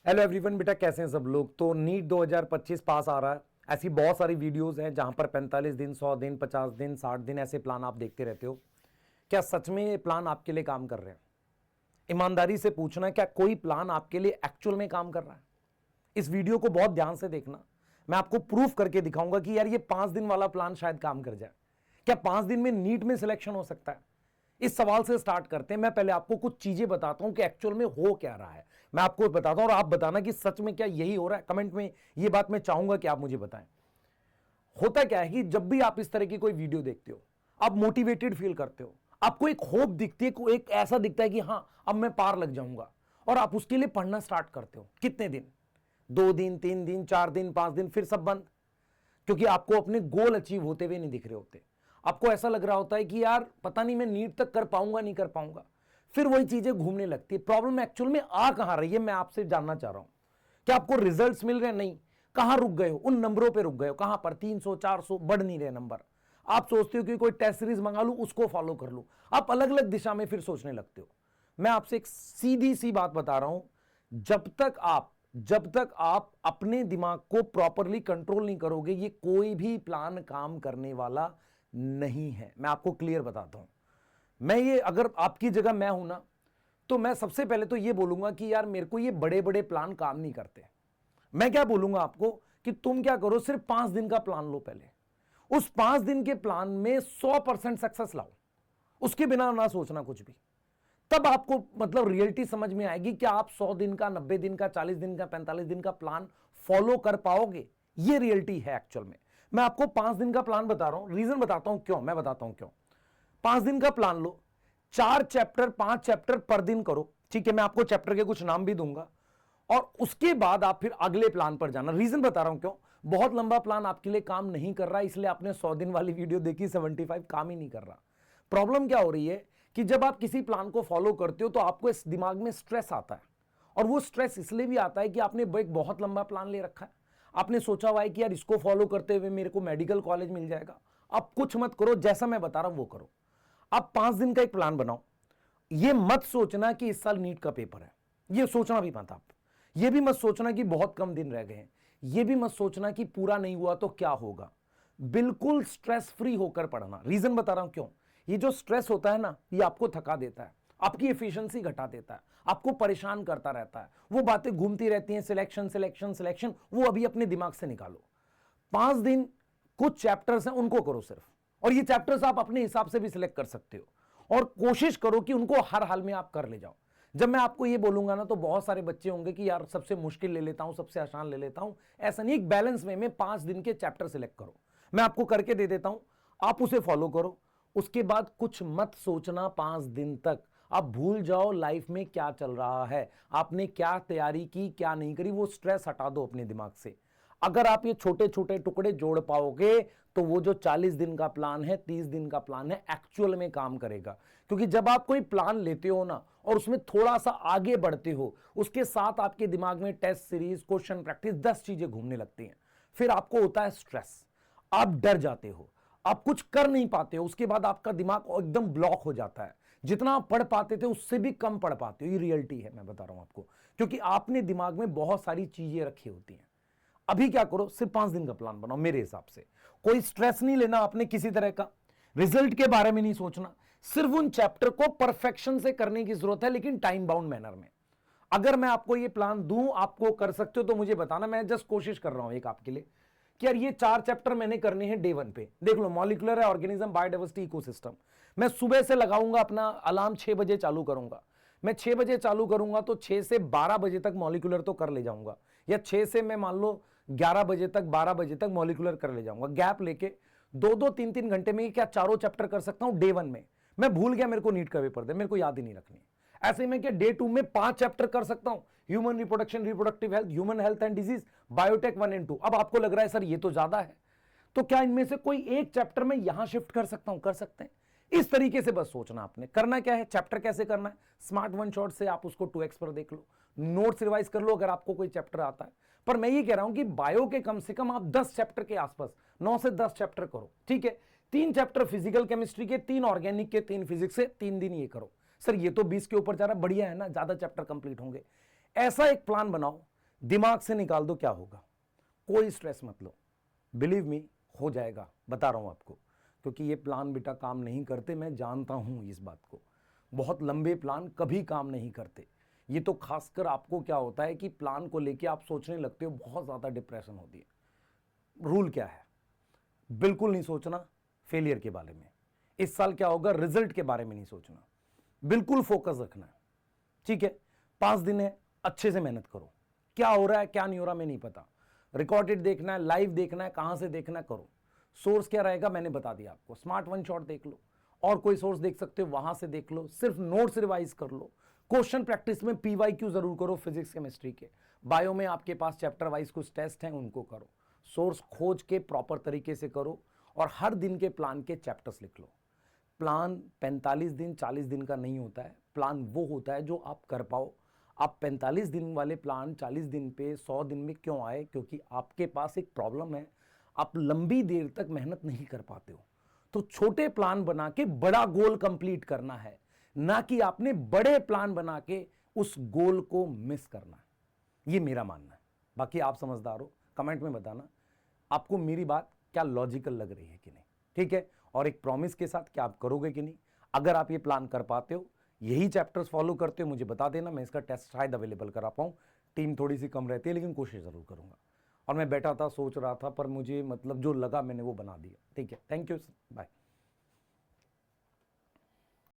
Hello everyone, बेटा कैसे हैं सब लोग। तो नीट 2025 पास आ रहा है। ऐसी बहुत सारी वीडियोस हैं जहां पर 45 दिन, 100 दिन, 50 दिन, 60 दिन ऐसे प्लान आप देखते रहते हो। क्या सच में ये प्लान आपके लिए काम कर रहे हैं? ईमानदारी से पूछना, क्या कोई प्लान आपके लिए एक्चुअल में काम कर रहा है? इस वीडियो को बहुत ध्यान से देखना। मैं आपको प्रूफ करके दिखाऊंगा कि यार ये 5 दिन वाला प्लान शायद काम कर जाए। क्या 5 दिन में नीट में सिलेक्शन हो सकता है? इस सवाल से स्टार्ट करते हैं। मैं पहले आपको कुछ चीजें बताता हूं कि एक्चुअल में हो क्या रहा है। मैं आपको बताता हूं और आप बताना कि सच में क्या यही हो रहा है। कमेंट में ये बात मैं चाहूंगा कि आप मुझे बताएं। होता क्या है कि जब भी आप इस तरह की कोई वीडियो देखते हो, आप मोटिवेटेड फील करते हो, आपको एक होप दिखती है, एक ऐसा दिखता है कि हां अब मैं पार लग जाऊंगा, और आप उसके लिए पढ़ना स्टार्ट करते हो। कितने दिन? 2 दिन, 3 दिन, 4 दिन, 5 दिन, फिर सब बंद। क्योंकि आपको अपने गोल अचीव होते हुए नहीं दिख रहे होते। आपको ऐसा लग रहा होता है कि यार पता नहीं मैं नीट तक कर पाऊंगा नहीं कर पाऊंगा। फिर वही चीजें घूमने लगती है। प्रॉब्लम एक्चुअल में आ कहां रही है, मैं आपसे जानना चाह रहा हूं। क्या आपको रिजल्ट्स मिल रहे हैं? नहीं। कहां रुक गए हो? उन नंबरों पे रुक गए हो। कहां पर? 300, 400 बढ़ नहीं रहे नंबर। आप सोचते हो कि कोई टेस्ट सीरीज मंगा लूं, उसको फॉलो कर लूं। आप अलग अलग दिशा में फिर सोचने लगते हो। मैं आपसे एक सीधी सी बात बता रहा हूं। जब तक आप अपने दिमाग को प्रॉपरली कंट्रोल नहीं करोगे, ये कोई भी प्लान काम करने वाला नहीं है। मैं आपको क्लियर बताता हूं। मैं ये अगर आपकी जगह मैं हूं ना, तो मैं सबसे पहले तो ये बोलूंगा कि यार मेरे को ये बड़े बड़े प्लान काम नहीं करते। मैं क्या बोलूंगा आपको कि तुम क्या करो, सिर्फ 5 दिन का प्लान लो। पहले उस 5 दिन के प्लान में 100% सक्सेस लाओ। उसके बिना ना सोचना कुछ भी। तब आपको मतलब रियलिटी समझ में आएगी कि आप 100 दिन का, 90 दिन का, 40 दिन का, 45 दिन का प्लान फॉलो कर पाओगे। ये रियलिटी है एक्चुअल में। मैं आपको 5 दिन का प्लान बता रहा हूं, रीजन बताता हूं क्यों। मैं बताता हूं क्यों। 5 दिन का प्लान लो, 4 चैप्टर, 5 चैप्टर पर दिन करो। ठीक है, मैं आपको चैप्टर के कुछ नाम भी दूंगा, और उसके बाद आप फिर अगले प्लान पर जाना। रीजन बता रहा हूं क्यों। बहुत लंबा प्लान आपके लिए काम नहीं कर रहा, इसलिए आपने 100 दिन वाली वीडियो देखी, 75 काम ही नहीं कर रहा। प्रॉब्लम क्या हो रही है कि जब आप किसी प्लान को फॉलो करते हो तो आपको इस दिमाग में स्ट्रेस आता है। और वो स्ट्रेस इसलिए भी आता है कि आपने एक बहुत लंबा प्लान ले रखा है। आपने सोचा हुआ है कि यार इसको फॉलो करते हुए मेरे को मेडिकल कॉलेज मिल जाएगा। आप कुछ मत करो, जैसा मैं बता रहा हूं वो करो। आप 5 दिन का एक प्लान बनाओ। ये मत सोचना कि इस साल नीट का पेपर है, ये सोचना भी मत आप। ये भी मत सोचना कि बहुत कम दिन रह गए हैं। ये भी मत सोचना कि पूरा नहीं हुआ तो क्या होगा। बिल्कुल स्ट्रेस फ्री होकर पढ़ना। रीजन बता रहा हूं क्यों। ये जो स्ट्रेस होता है ना, ये आपको थका देता है, आपकी एफिशिएंसी घटा देता है, आपको परेशान करता रहता है। वो बातें घूमती रहती हैं, सिलेक्शन सिलेक्शन सिलेक्शन, वो अभी अपने दिमाग से निकालो। 5 दिन कुछ चैप्टर्स हैं, उनको करो सिर्फ। और ये चैप्टर्स आप अपने हिसाब से भी सिलेक्ट कर सकते हो, और कोशिश करो कि उनको हर हाल में आप कर ले जाओ। जब मैं आपको ये बोलूंगा ना, तो बहुत सारे बच्चे होंगे कि यार सबसे मुश्किल ले लेता हूं, सबसे आसान ले लेता हूं। ऐसा नहीं, एक बैलेंस में 5 दिन के चैप्टर सिलेक्ट करो। मैं आपको करके दे देता हूं, आप उसे फॉलो करो। उसके बाद कुछ मत सोचना 5 दिन तक। आप भूल जाओ लाइफ में क्या चल रहा है, आपने क्या तैयारी की, क्या नहीं करी। वो स्ट्रेस हटा दो अपने दिमाग से। अगर आप ये छोटे छोटे टुकड़े जोड़ पाओगे, तो वो जो 40 दिन का प्लान है, 30 दिन का प्लान है, एक्चुअल में काम करेगा। क्योंकि जब आप कोई प्लान लेते हो ना, और उसमें थोड़ा सा आगे बढ़ते हो, उसके साथ आपके दिमाग में टेस्ट सीरीज, क्वेश्चन प्रैक्टिस, 10 चीजें घूमने लगती हैं। फिर आपको होता है स्ट्रेस, आप डर जाते हो, आप कुछ कर नहीं पाते हो। उसके बाद आपका दिमाग एकदम ब्लॉक हो जाता है। जितना आप पढ़ पाते थे उससे भी कम पढ़ पाते हो। ये रियलिटी है, मैं बता रहा हूं आपको। क्योंकि आपने दिमाग में बहुत सारी चीजें रखी होती हैं। अभी क्या करो, सिर्फ 5 दिन का प्लान बनाओ। मेरे हिसाब से कोई स्ट्रेस नहीं लेना आपने किसी तरह का, रिजल्ट के बारे में नहीं सोचना। सिर्फ उन चैप्टर को परफेक्शन से करने की जरूरत है, लेकिन टाइम बाउंड मैनर में। अगर मैं आपको ये प्लान दूं, आपको कर सकते हो तो मुझे बताना। मैं जस्ट कोशिश कर रहा हूं एक आपके लिए कि यार ये 4 चैप्टर मैंने करने हैं डे 1 पे। देख लो, मॉलिक्यूलर है, ऑर्गेनिज्म, बायोडाइवर्सिटी, इकोसिस्टम। मैं सुबह से लगाऊंगा अपना अलार्म, 6 बजे चालू करूंगा। मैं 6 बजे चालू करूंगा तो 6 से 12 बजे तक मॉलिक्यूलर तो कर ले जाऊंगा, या 6 से मैं मान लो 11 बजे तक, 12 बजे तक मॉलिक्यूलर कर ले जाऊंगा। गैप लेके 2-2, 3-3 घंटे में क्या 4 चैप्टर कर सकता हूं डे 1 में। मैं भूल गया मेरे को नीट का पेपर दे, मेरे को याद ही नहीं रखनी। ऐसे में क्या डे 2 में 5 चैप्टर कर सकता हूं। Human reproduction, reproductive health, human health and disease, biotech 1 and 2। अब आपको लग रहा है सर ये तो ज्यादा है, तो क्या इनमें से कोई एक चैप्टर में यहां शिफ्ट कर सकता हूं? कर सकते हैं। इस तरीके से बस सोचना। आपने करना क्या है, चैप्टर कैसे करना है, स्मार्ट वन शॉट से आप उसको 2x पर देख लो, नोट्स रिवाइज कर लो अगर आपको कोई चैप्टर आता है। पर मैं ये कह रहा हूं कि बायो के कम से कम आप 10 चैप्टर के आसपास, 9 से 10 चैप्टर करो। ठीक है, 3 चैप्टर फिजिकल केमिस्ट्री के, 3 ऑर्गेनिक के, 3 फिजिक्स से, 3 दिन ये करो। सर ये तो 20 के ऊपर जा रहा, बढ़िया है ना, ज्यादा चैप्टर कंप्लीट होंगे। ऐसा एक प्लान बनाओ दिमाग से निकाल दो, क्या होगा, कोई स्ट्रेस मत लो, बिलीव मी हो जाएगा, बता रहा हूं आपको, क्योंकि ये प्लान बेटा काम नहीं करते, मैं जानता हूं इस बात को। बहुत लंबे प्लान कभी काम नहीं करते। ये तो खासकर आपको क्या होता है कि प्लान को लेके आप सोचने लगते हो, बहुत ज्यादा डिप्रेशन होती है। रूल क्या है, बिल्कुल नहीं सोचना फेलियर के बारे में। इस साल क्या होगा, रिजल्ट के बारे में नहीं सोचना, बिल्कुल फोकस रखना है, ठीक है। 5 दिन है, अच्छे से मेहनत करो, क्या हो रहा है क्या नहीं हो रहा मैं नहीं पता, रिकॉर्डेड देखना है, लाइव देखना है, कहां से देखना है करो। सोर्स क्या रहेगा मैंने बता दिया आपको, स्मार्ट वन शॉट देख लो, और कोई सोर्स देख सकते हो वहां से देख लो, सिर्फ नोट्स रिवाइज कर लो। क्वेश्चन प्रैक्टिस में पीवाईक्यू जरूर करो, फिजिक्स केमिस्ट्री के, बायो में आपके पास चैप्टर वाइज कुछ टेस्ट हैं उनको करो। सोर्स खोज के प्रॉपर तरीके से करो, और हर दिन के प्लान के चैप्टर्स लिख लो। प्लान 45 दिन 40 दिन का नहीं होता है, प्लान वो होता है जो आप कर पाओ। आप 45 दिन वाले प्लान 40 दिन पे 100 दिन में क्यों आए, क्योंकि आपके पास एक प्रॉब्लम है, आप लंबी देर तक मेहनत नहीं कर पाते हो। तो छोटे प्लान बना के बड़ा गोल कंप्लीट करना है, ना कि आपने बड़े प्लान बना के उस गोल को मिस करना है। ये मेरा मानना है, बाकी आप समझदार हो, कमेंट में बताना आपको मेरी बात क्या लॉजिकल लग रही है कि नहीं, ठीक है। और एक प्रॉमिस के साथ, क्या आप करोगे कि नहीं, अगर आप ये प्लान कर पाते हो, यही चैप्टर्स फॉलो करते हो, मुझे बता देना, मैं इसका टेस्ट शायद अवेलेबल करा पाऊं। टीम थोड़ी सी कम रहती है, लेकिन कोशिश जरूर करूंगा। और मैं बैठा था सोच रहा था, पर मुझे मतलब जो लगा मैंने वो बना दिया, ठीक है। Thank you, bye.